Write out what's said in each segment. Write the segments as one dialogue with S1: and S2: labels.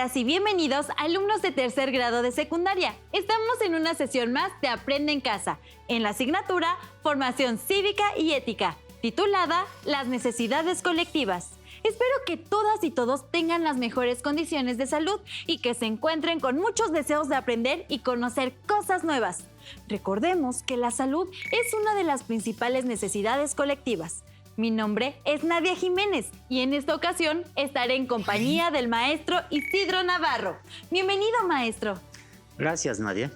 S1: Bienvenidas y bienvenidos alumnos de tercer grado de secundaria. Estamos en una sesión más de Aprende en Casa, en la asignatura Formación Cívica y Ética, titulada Las necesidades colectivas. Espero que todas y todos tengan las mejores condiciones de salud y que se encuentren con muchos deseos de aprender y conocer cosas nuevas. Recordemos que la salud es una de las principales necesidades colectivas. Mi nombre es Nadia Jiménez y en esta ocasión estaré en compañía del maestro Isidro Navarro. Bienvenido, maestro.
S2: Gracias, Nadia.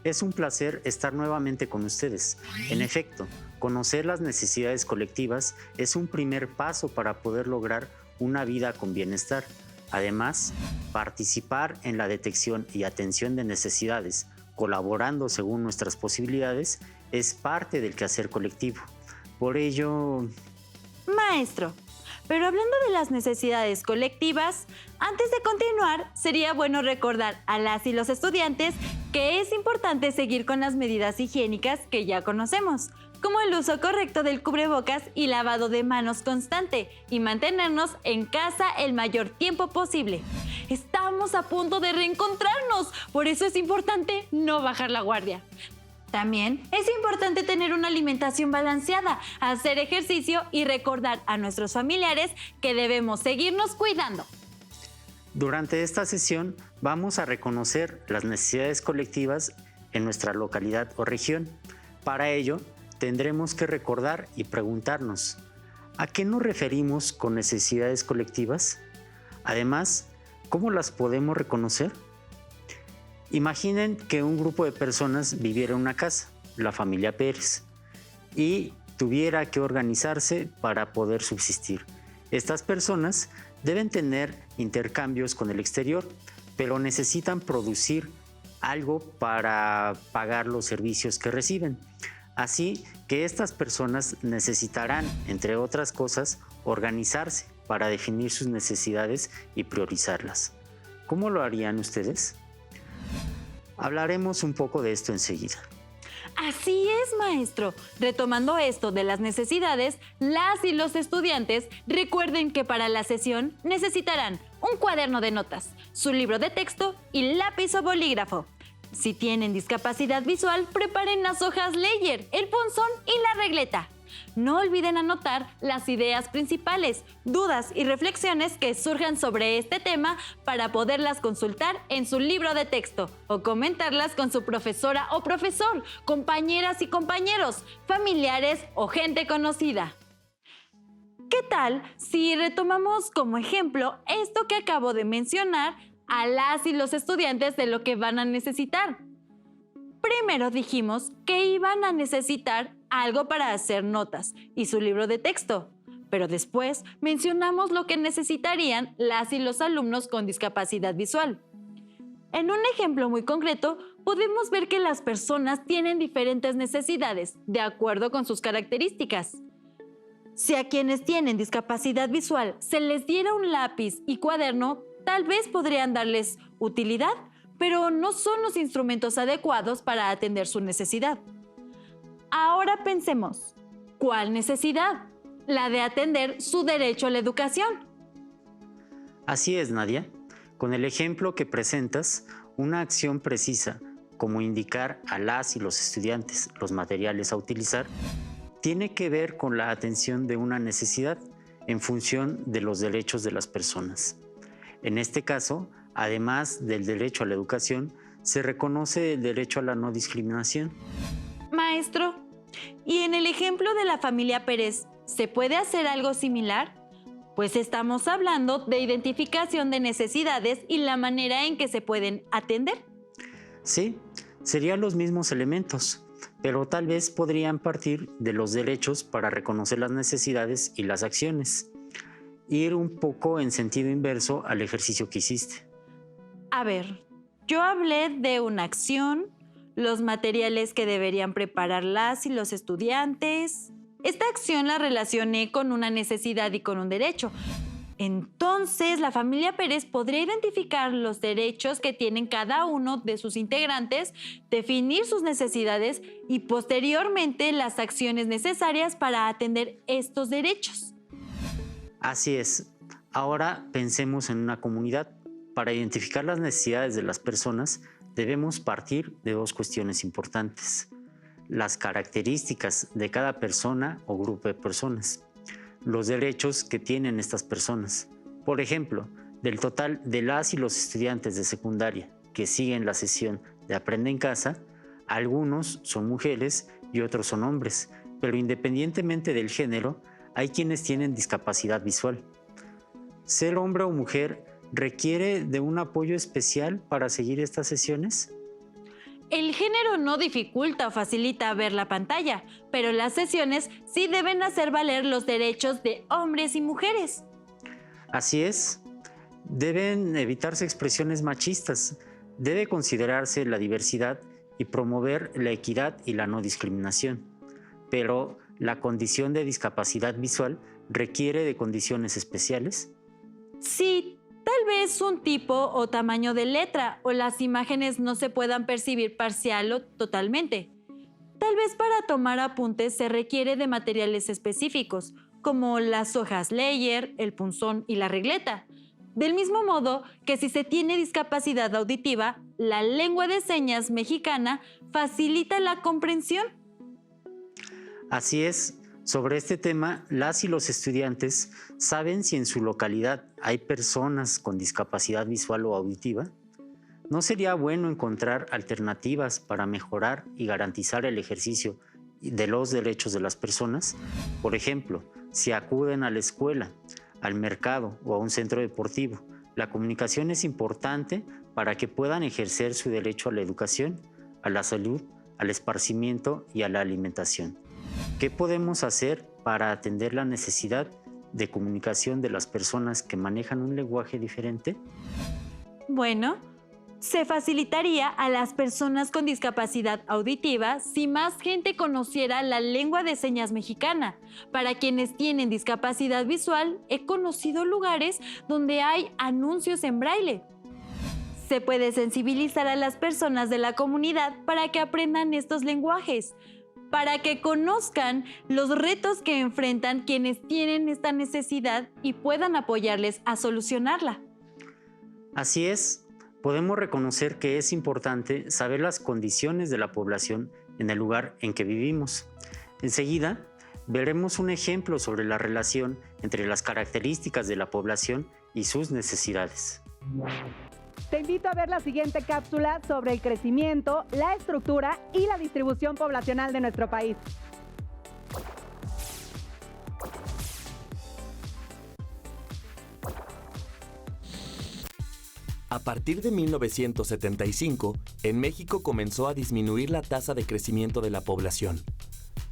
S2: Es un placer estar nuevamente con ustedes. En efecto, conocer las necesidades colectivas es un primer paso para poder lograr una vida con bienestar. Además, participar en la detección y atención de necesidades, colaborando según nuestras posibilidades, es parte del quehacer colectivo. Por ello...
S1: Maestro, pero hablando de las necesidades colectivas, antes de continuar, sería bueno recordar a las y los estudiantes que es importante seguir con las medidas higiénicas que ya conocemos, como el uso correcto del cubrebocas y lavado de manos constante, y mantenernos en casa el mayor tiempo posible. Estamos a punto de reencontrarnos, por eso es importante no bajar la guardia. También es importante tener una alimentación balanceada, hacer ejercicio y recordar a nuestros familiares que debemos seguirnos cuidando.
S2: Durante esta sesión vamos a reconocer las necesidades colectivas en nuestra localidad o región. Para ello, tendremos que recordar y preguntarnos, ¿a qué nos referimos con necesidades colectivas? Además, ¿cómo las podemos reconocer? Imaginen que un grupo de personas viviera en una casa, la familia Pérez, y tuviera que organizarse para poder subsistir. Estas personas deben tener intercambios con el exterior, pero necesitan producir algo para pagar los servicios que reciben. Así que estas personas necesitarán, entre otras cosas, organizarse para definir sus necesidades y priorizarlas. ¿Cómo lo harían ustedes? Hablaremos un poco de esto enseguida.
S1: Así es, maestro. Retomando esto de las necesidades, las y los estudiantes recuerden que para la sesión necesitarán un cuaderno de notas, su libro de texto y lápiz o bolígrafo. Si tienen discapacidad visual, preparen las hojas Ledger, el punzón y la regleta. No olviden anotar las ideas principales, dudas y reflexiones que surjan sobre este tema para poderlas consultar en su libro de texto o comentarlas con su profesora o profesor, compañeras y compañeros, familiares o gente conocida. ¿Qué tal si retomamos como ejemplo esto que acabo de mencionar a las y los estudiantes de lo que van a necesitar? Primero dijimos que iban a necesitar algo para hacer notas y su libro de texto, pero después mencionamos lo que necesitarían las y los alumnos con discapacidad visual. En un ejemplo muy concreto, podemos ver que las personas tienen diferentes necesidades de acuerdo con sus características. Si a quienes tienen discapacidad visual se les diera un lápiz y cuaderno, tal vez podrían darles utilidad, pero no son los instrumentos adecuados para atender su necesidad. Ahora pensemos, ¿cuál necesidad? La de atender su derecho a la educación.
S2: Así es, Nadia. Con el ejemplo que presentas, una acción precisa, como indicar a las y los estudiantes los materiales a utilizar, tiene que ver con la atención de una necesidad en función de los derechos de las personas. En este caso, además del derecho a la educación, se reconoce el derecho a la no discriminación.
S1: Maestro, ¿y en el ejemplo de la familia Pérez, se puede hacer algo similar? Pues estamos hablando de identificación de necesidades y la manera en que se pueden atender.
S2: Sí, serían los mismos elementos, pero tal vez podrían partir de los derechos para reconocer las necesidades y las acciones. Ir un poco en sentido inverso al ejercicio que hiciste.
S1: A ver, yo hablé de una acción, los materiales que deberían preparar las y los estudiantes. Esta acción la relacioné con una necesidad y con un derecho. Entonces, la familia Pérez podría identificar los derechos que tienen cada uno de sus integrantes, definir sus necesidades y posteriormente las acciones necesarias para atender estos derechos.
S2: Así es. Ahora pensemos en una comunidad. Para identificar las necesidades de las personas, debemos partir de dos cuestiones importantes: las características de cada persona o grupo de personas, los derechos que tienen estas personas. Por ejemplo, del total de las y los estudiantes de secundaria que siguen la sesión de Aprende en Casa, algunos son mujeres y otros son hombres, pero independientemente del género, hay quienes tienen discapacidad visual. ¿Ser hombre o mujer requiere de un apoyo especial para seguir estas sesiones?
S1: El género no dificulta o facilita ver la pantalla, pero las sesiones sí deben hacer valer los derechos de hombres y mujeres.
S2: Así es. Deben evitarse expresiones machistas. Debe considerarse la diversidad y promover la equidad y la no discriminación. Pero la condición de discapacidad visual requiere de condiciones especiales.
S1: Sí, tal vez un tipo o tamaño de letra o las imágenes no se puedan percibir parcial o totalmente. Tal vez para tomar apuntes se requiere de materiales específicos, como las hojas Leyer, el punzón y la regleta. Del mismo modo que si se tiene discapacidad auditiva, la lengua de señas mexicana facilita la comprensión.
S2: Así es. Sobre este tema, las y los estudiantes saben si en su localidad hay personas con discapacidad visual o auditiva. ¿No sería bueno encontrar alternativas para mejorar y garantizar el ejercicio de los derechos de las personas? Por ejemplo, si acuden a la escuela, al mercado o a un centro deportivo, la comunicación es importante para que puedan ejercer su derecho a la educación, a la salud, al esparcimiento y a la alimentación. ¿Qué podemos hacer para atender la necesidad de comunicación de las personas que manejan un lenguaje diferente?
S1: Bueno, se facilitaría a las personas con discapacidad auditiva si más gente conociera la lengua de señas mexicana. Para quienes tienen discapacidad visual, he conocido lugares donde hay anuncios en braille. Se puede sensibilizar a las personas de la comunidad para que aprendan estos lenguajes, para que conozcan los retos que enfrentan quienes tienen esta necesidad y puedan apoyarles a solucionarla.
S2: Así es, podemos reconocer que es importante saber las condiciones de la población en el lugar en que vivimos. Enseguida, veremos un ejemplo sobre la relación entre las características de la población y sus necesidades.
S3: Te invito a ver la siguiente cápsula sobre el crecimiento, la estructura y la distribución poblacional de nuestro país.
S4: A partir de 1975, en México comenzó a disminuir la tasa de crecimiento de la población.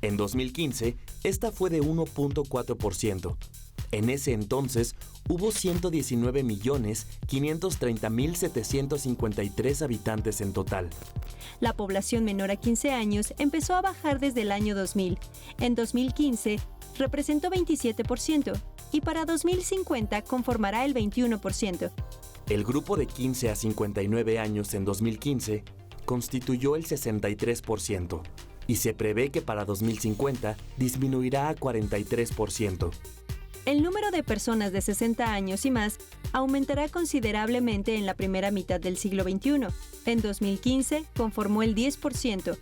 S4: En 2015, esta fue de 1.4%. En ese entonces, hubo 119.530.753 habitantes en total.
S5: La población menor a 15 años empezó a bajar desde el año 2000. En 2015, representó 27% y para 2050 conformará el 21%.
S4: El grupo de 15 a 59 años en 2015 constituyó el 63% y se prevé que para 2050 disminuirá a 43%.
S5: El número de personas de 60 años y más aumentará considerablemente en la primera mitad del siglo XXI. En 2015 conformó el 10%.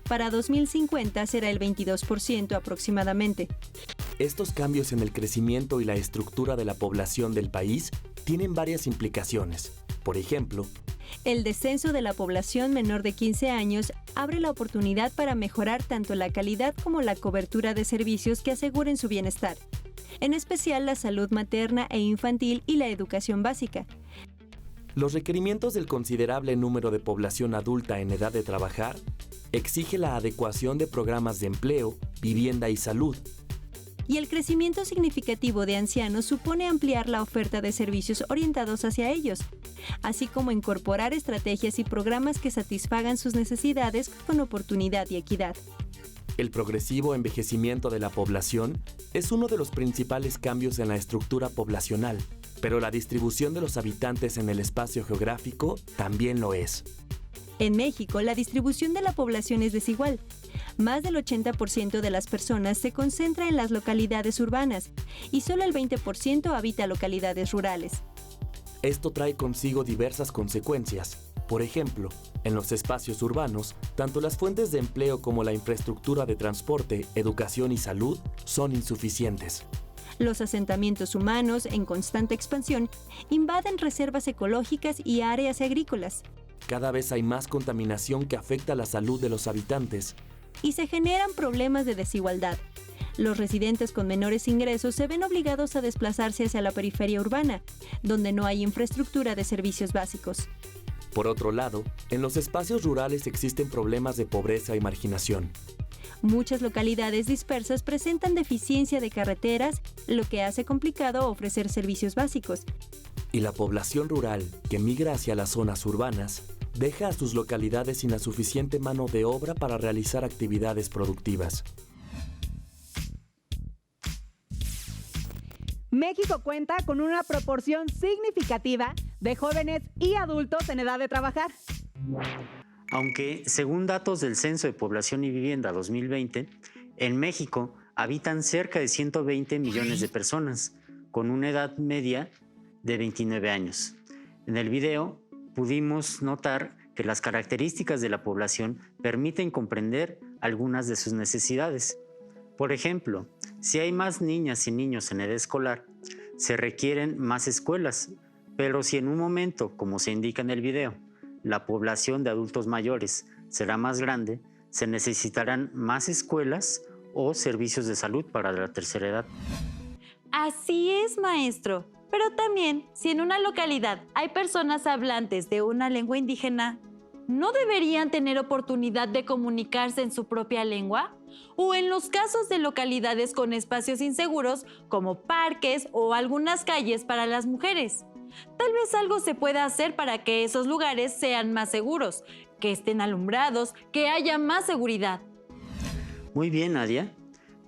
S5: Para 2050 será el 22% aproximadamente.
S4: Estos cambios en el crecimiento y la estructura de la población del país tienen varias implicaciones. Por ejemplo,
S5: el descenso de la población menor de 15 años abre la oportunidad para mejorar tanto la calidad como la cobertura de servicios que aseguren su bienestar, en especial la salud materna e infantil y la educación básica.
S4: Los requerimientos del considerable número de población adulta en edad de trabajar exige la adecuación de programas de empleo, vivienda y salud.
S5: Y el crecimiento significativo de ancianos supone ampliar la oferta de servicios orientados hacia ellos, así como incorporar estrategias y programas que satisfagan sus necesidades con oportunidad y equidad.
S4: El progresivo envejecimiento de la población es uno de los principales cambios en la estructura poblacional, pero la distribución de los habitantes en el espacio geográfico también lo es.
S5: En México, la distribución de la población es desigual. Más del 80% de las personas se concentra en las localidades urbanas y solo el 20% habita localidades rurales.
S4: Esto trae consigo diversas consecuencias. Por ejemplo, en los espacios urbanos, tanto las fuentes de empleo como la infraestructura de transporte, educación y salud son insuficientes.
S5: Los asentamientos humanos, en constante expansión, invaden reservas ecológicas y áreas agrícolas.
S4: Cada vez hay más contaminación que afecta la salud de los habitantes.
S5: Y se generan problemas de desigualdad. Los residentes con menores ingresos se ven obligados a desplazarse hacia la periferia urbana, donde no hay infraestructura de servicios básicos.
S4: Por otro lado, en los espacios rurales existen problemas de pobreza y marginación.
S5: Muchas localidades dispersas presentan deficiencia de carreteras, lo que hace complicado ofrecer servicios básicos.
S4: Y la población rural, que migra hacia las zonas urbanas, deja a sus localidades sin la suficiente mano de obra para realizar actividades productivas.
S3: México cuenta con una proporción significativa de jóvenes y adultos en edad de trabajar.
S2: Aunque, según datos del Censo de Población y Vivienda 2020, en México habitan cerca de 120 millones de personas, con una edad media de 29 años. En el video pudimos notar que las características de la población permiten comprender algunas de sus necesidades. Por ejemplo, si hay más niñas y niños en edad escolar, se requieren más escuelas, pero si en un momento, como se indica en el video, la población de adultos mayores será más grande, se necesitarán más escuelas o servicios de salud para la tercera edad.
S1: Así es, maestro. Pero también, si en una localidad hay personas hablantes de una lengua indígena, ¿no deberían tener oportunidad de comunicarse en su propia lengua? O en los casos de localidades con espacios inseguros, como parques o algunas calles para las mujeres. Tal vez algo se pueda hacer para que esos lugares sean más seguros, que estén alumbrados, que haya más seguridad.
S2: Muy bien, Nadia.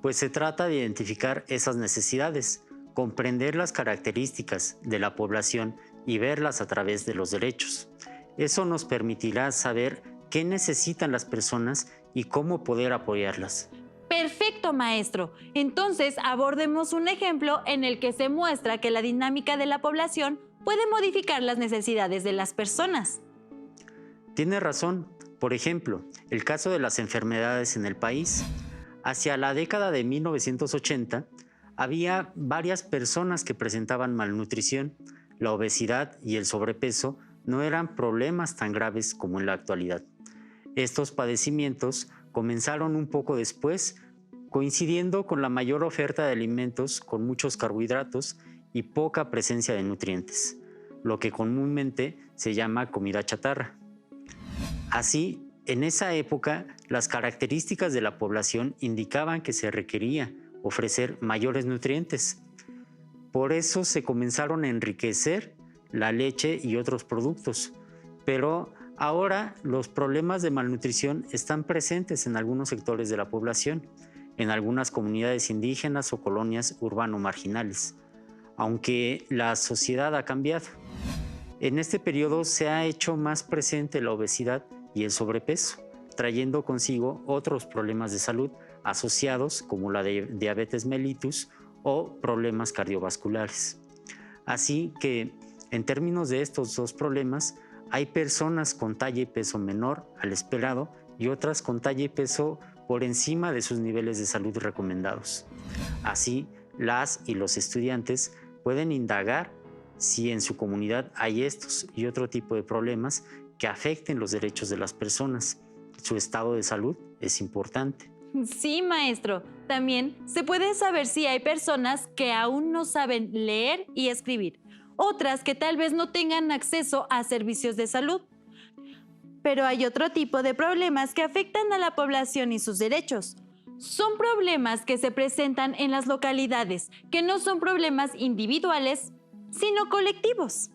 S2: Pues se trata de identificar esas necesidades, comprender las características de la población y verlas a través de los derechos. Eso nos permitirá saber qué necesitan las personas y cómo poder apoyarlas.
S1: Perfecto, maestro. Entonces abordemos un ejemplo en el que se muestra que la dinámica de la población puede modificar las necesidades de las personas.
S2: Tiene razón. Por ejemplo, el caso de las enfermedades en el país. Hacia la década de 1980, había varias personas que presentaban malnutrición. La obesidad y el sobrepeso no eran problemas tan graves como en la actualidad. Estos padecimientos comenzaron un poco después, coincidiendo con la mayor oferta de alimentos con muchos carbohidratos y poca presencia de nutrientes, lo que comúnmente se llama comida chatarra. Así, en esa época, las características de la población indicaban que se requería ofrecer mayores nutrientes. Por eso se comenzaron a enriquecer la leche y otros productos. Pero ahora los problemas de malnutrición están presentes en algunos sectores de la población, en algunas comunidades indígenas o colonias urbano-marginales, aunque la sociedad ha cambiado. En este periodo se ha hecho más presente la obesidad y el sobrepeso, trayendo consigo otros problemas de salud asociados como la de diabetes mellitus o problemas cardiovasculares. Así que, en términos de estos dos problemas, hay personas con talla y peso menor al esperado y otras con talla y peso por encima de sus niveles de salud recomendados. Así, las y los estudiantes pueden indagar si en su comunidad hay estos y otro tipo de problemas que afecten los derechos de las personas. Su estado de salud es importante.
S1: Sí, maestro. También se puede saber si hay personas que aún no saben leer y escribir, otras que tal vez no tengan acceso a servicios de salud. Pero hay otro tipo de problemas que afectan a la población y sus derechos. Son problemas que se presentan en las localidades, que no son problemas individuales, sino colectivos.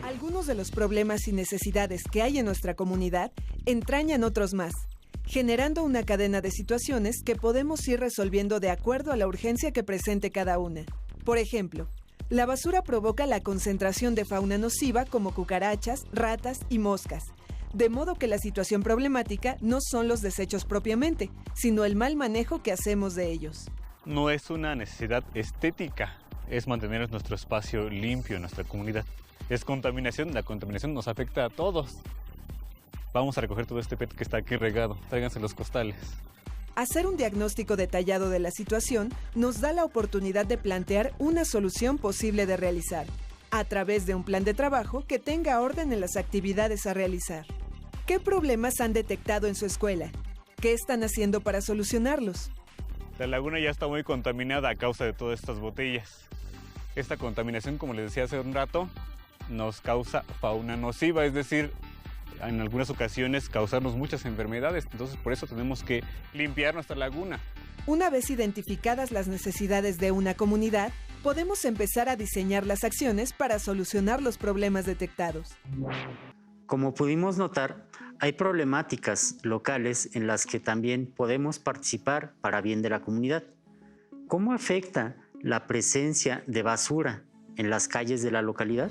S6: Algunos de los problemas y necesidades que hay en nuestra comunidad entrañan otros más, generando una cadena de situaciones que podemos ir resolviendo de acuerdo a la urgencia que presente cada una. Por ejemplo, la basura provoca la concentración de fauna nociva como cucarachas, ratas y moscas, de modo que la situación problemática no son los desechos propiamente, sino el mal manejo que hacemos de ellos.
S7: No es una necesidad estética, es mantener nuestro espacio limpio en nuestra comunidad. Es contaminación, la contaminación nos afecta a todos. Vamos a recoger todo este PET que está aquí regado, tráiganse los costales.
S6: Hacer un diagnóstico detallado de la situación nos da la oportunidad de plantear una solución posible de realizar, a través de un plan de trabajo que tenga orden en las actividades a realizar. ¿Qué problemas han detectado en su escuela? ¿Qué están haciendo para solucionarlos?
S7: La laguna ya está muy contaminada a causa de todas estas botellas. Esta contaminación, como les decía hace un rato, nos causa fauna nociva, es decir, en algunas ocasiones causarnos muchas enfermedades. Entonces, por eso tenemos que limpiar nuestra laguna.
S6: Una vez identificadas las necesidades de una comunidad, podemos empezar a diseñar las acciones para solucionar los problemas detectados.
S2: Como pudimos notar, hay problemáticas locales en las que también podemos participar para bien de la comunidad. ¿Cómo afecta la presencia de basura en las calles de la localidad?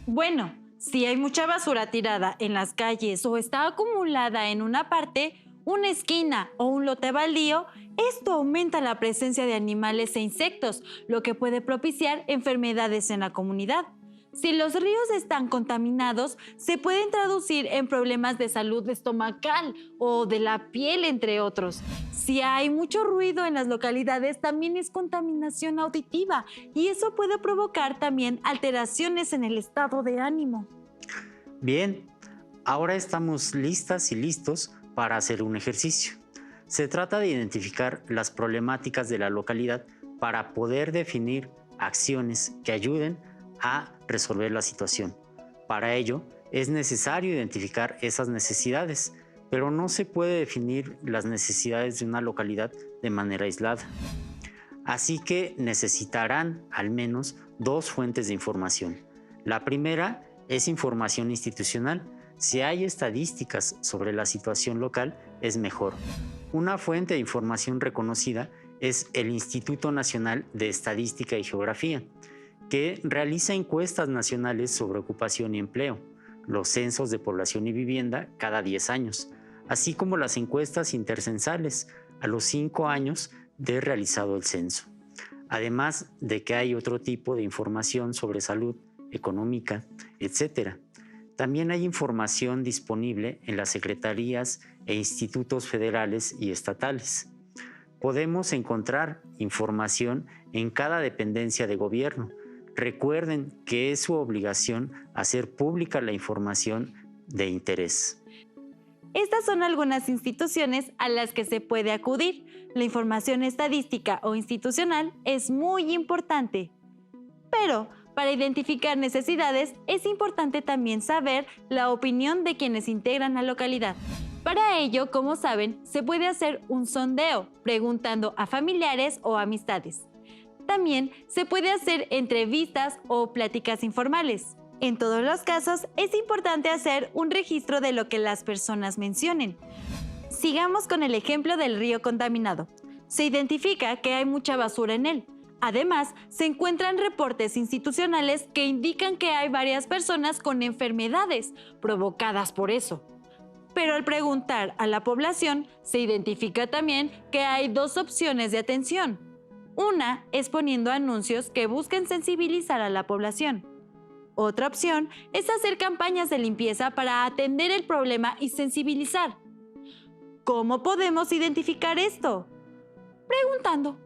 S1: Bueno, si hay mucha basura tirada en las calles o está acumulada en una parte, una esquina o un lote baldío, esto aumenta la presencia de animales e insectos, lo que puede propiciar enfermedades en la comunidad. Si los ríos están contaminados, se pueden traducir en problemas de salud estomacal o de la piel, entre otros. Si hay mucho ruido en las localidades, también es contaminación auditiva y eso puede provocar también alteraciones en el estado de ánimo.
S2: Bien, ahora estamos listas y listos para hacer un ejercicio. Se trata de identificar las problemáticas de la localidad para poder definir acciones que ayuden a resolver la situación. Para ello, es necesario identificar esas necesidades, pero no se puede definir las necesidades de una localidad de manera aislada. Así que necesitarán al menos dos fuentes de información. La primera es información institucional. Si hay estadísticas sobre la situación local, es mejor. Una fuente de información reconocida es el Instituto Nacional de Estadística y Geografía, que realiza encuestas nacionales sobre ocupación y empleo, los censos de población y vivienda cada 10 años, así como las encuestas intercensales a los 5 años de realizado el censo. Además de que hay otro tipo de información sobre salud, económica, etc. También hay información disponible en las secretarías e institutos federales y estatales. Podemos encontrar información en cada dependencia de gobierno. Recuerden que es su obligación hacer pública la información de interés.
S1: Estas son algunas instituciones a las que se puede acudir. La información estadística o institucional es muy importante. Pero para identificar necesidades es importante también saber la opinión de quienes integran la localidad. Para ello, como saben, se puede hacer un sondeo preguntando a familiares o amistades. También se puede hacer entrevistas o pláticas informales. En todos los casos, es importante hacer un registro de lo que las personas mencionen. Sigamos con el ejemplo del río contaminado. Se identifica que hay mucha basura en él. Además, se encuentran reportes institucionales que indican que hay varias personas con enfermedades provocadas por eso. Pero al preguntar a la población, se identifica también que hay dos opciones de atención. Una es poniendo anuncios que busquen sensibilizar a la población. Otra opción es hacer campañas de limpieza para atender el problema y sensibilizar. ¿Cómo podemos identificar esto? Preguntando.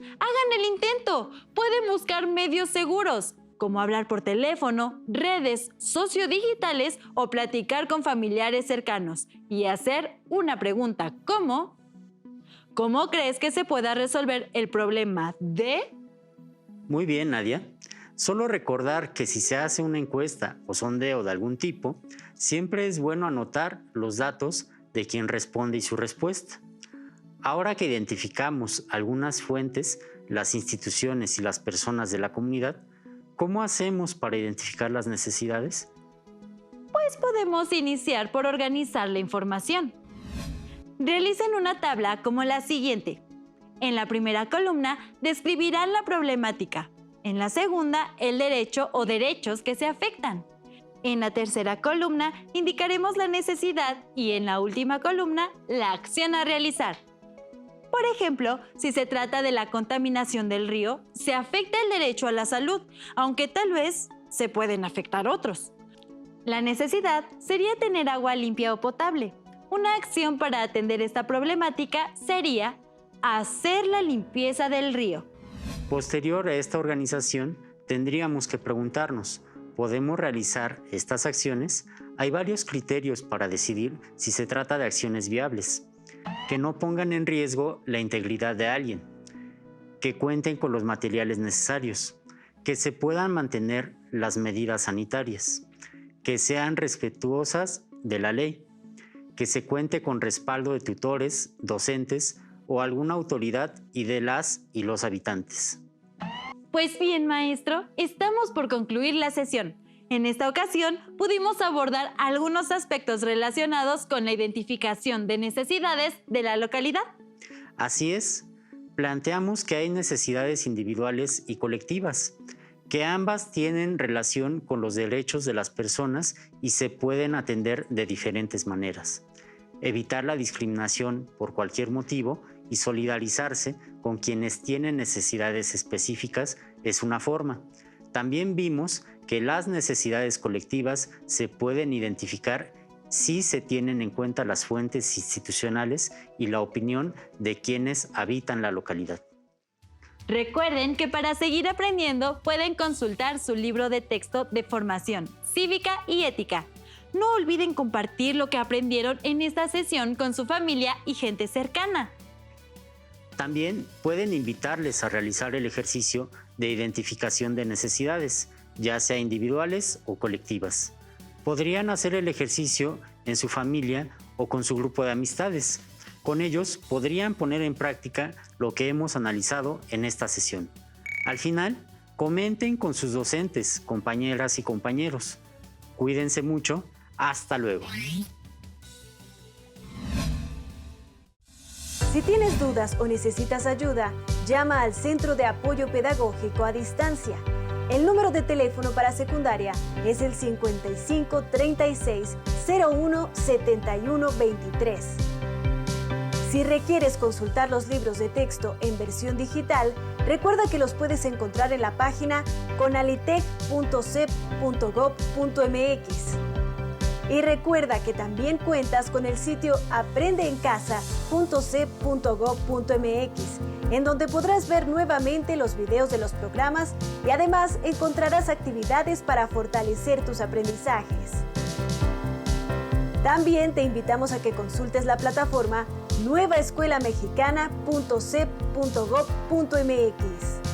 S1: ¡Hagan el intento! Pueden buscar medios seguros, como hablar por teléfono, redes sociodigitales o platicar con familiares cercanos y hacer una pregunta como ¿cómo crees que se pueda resolver el problema de...?
S2: Muy bien, Nadia. Solo recordar que si se hace una encuesta o sondeo de algún tipo, siempre es bueno anotar los datos de quien responde y su respuesta. Ahora que identificamos algunas fuentes, las instituciones y las personas de la comunidad, ¿cómo hacemos para identificar las necesidades?
S1: Pues podemos iniciar por organizar la información. Realicen una tabla como la siguiente. En la primera columna describirán la problemática. En la segunda, el derecho o derechos que se afectan. En la tercera columna indicaremos la necesidad y en la última columna, la acción a realizar. Por ejemplo, si se trata de la contaminación del río, se afecta el derecho a la salud, aunque tal vez se pueden afectar otros. La necesidad sería tener agua limpia o potable. Una acción para atender esta problemática sería hacer la limpieza del río.
S2: Posterior a esta organización, tendríamos que preguntarnos, ¿podemos realizar estas acciones? Hay varios criterios para decidir si se trata de acciones viables, que no pongan en riesgo la integridad de alguien, que cuenten con los materiales necesarios, que se puedan mantener las medidas sanitarias, que sean respetuosas de la ley, que se cuente con respaldo de tutores, docentes o alguna autoridad y de las y los habitantes.
S1: Pues bien, maestro, estamos por concluir la sesión. En esta ocasión pudimos abordar algunos aspectos relacionados con la identificación de necesidades de la localidad.
S2: Así es, planteamos que hay necesidades individuales y colectivas, que ambas tienen relación con los derechos de las personas y se pueden atender de diferentes maneras. Evitar la discriminación por cualquier motivo y solidarizarse con quienes tienen necesidades específicas es una forma. También vimos que las necesidades colectivas se pueden identificar si se tienen en cuenta las fuentes institucionales y la opinión de quienes habitan la localidad.
S1: Recuerden que para seguir aprendiendo pueden consultar su libro de texto de formación cívica y ética. No olviden compartir lo que aprendieron en esta sesión con su familia y gente cercana.
S2: También pueden invitarles a realizar el ejercicio de identificación de necesidades, ya sea individuales o colectivas. Podrían hacer el ejercicio en su familia o con su grupo de amistades. Con ellos podrían poner en práctica lo que hemos analizado en esta sesión. Al final, comenten con sus docentes, compañeras y compañeros. Cuídense mucho. Hasta luego.
S8: Si tienes dudas o necesitas ayuda, llama al Centro de Apoyo Pedagógico a Distancia. El número de teléfono para secundaria es el 55 36 01 71 23. Si requieres consultar los libros de texto en versión digital, recuerda que los puedes encontrar en la página conalitec.cep.gov.mx. Y recuerda que también cuentas con el sitio aprendeencasa.cep.gov.mx, en donde podrás ver nuevamente los videos de los programas y además encontrarás actividades para fortalecer tus aprendizajes. También te invitamos a que consultes la plataforma nuevaescuelamexicana.cep.gov.mx.